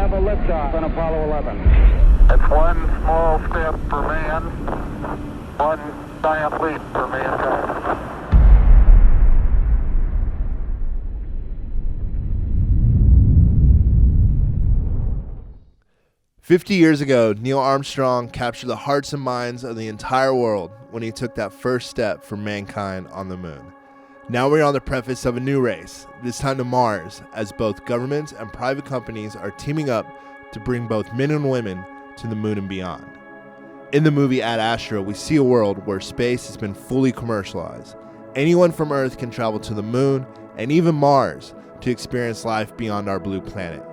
have a liftoff on Apollo 11. It's one small step for man, one giant leap for mankind. 50 years ago, Neil Armstrong captured the hearts and minds of the entire world when he took that first step for mankind on the moon. Now we're on the preface of a new race, this time to Mars, as both governments and private companies are teaming up to bring both men and women to the moon and beyond. In the movie Ad Astra, we see a world where space has been fully commercialized. Anyone from Earth can travel to the moon and even Mars to experience life beyond our blue planet.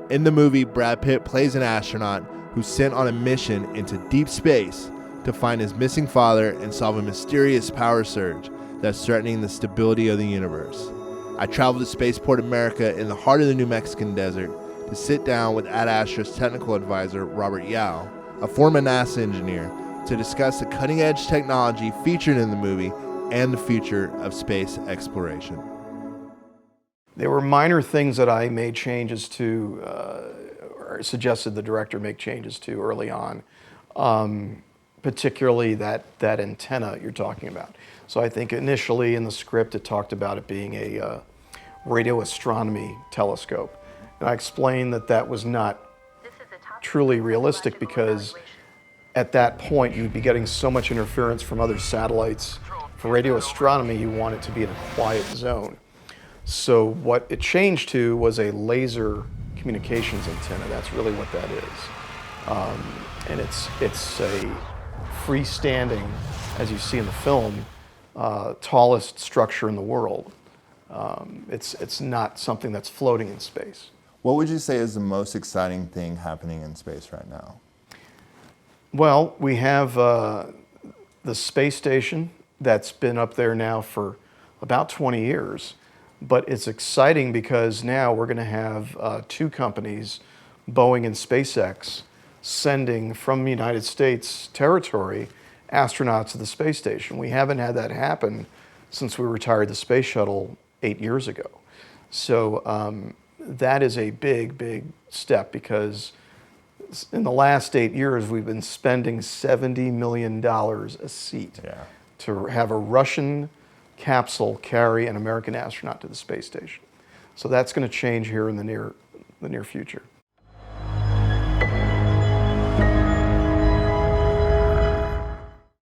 In the movie, Brad Pitt plays an astronaut who's sent on a mission into deep space to find his missing father and solve a mysterious power surge that's threatening the stability of the universe. I traveled to Spaceport America in the heart of the New Mexican desert to sit down with Ad Astra's technical advisor, Robert Yowell, a former NASA engineer, to discuss the cutting-edge technology featured in the movie and the future of space exploration. There were minor things that I made changes to, or suggested the director make changes to early on, particularly that antenna you're talking about. So I think initially in the script it talked about it being a radio astronomy telescope. And I explained that that was not truly realistic because at that point you'd be getting so much interference from other satellites. For radio astronomy, you want it to be in a quiet zone. So what it changed to was a laser communications antenna. That's really what that is. And it's a freestanding, as you see in the film, tallest structure in the world. It's not something that's floating in space. What would you say is the most exciting thing happening in space right now? Well, we have the space station that's been up there now for about 20 years. But it's exciting because now we're going to have two companies, Boeing and SpaceX, sending from the United States territory astronauts to the space station. We haven't had that happen since we retired the space shuttle 8 years ago. So that is a big, big step because in the last 8 years, we've been spending $70 million a seat to have a Russian capsule carry an American astronaut to the space station. So that's going to change here in the near future.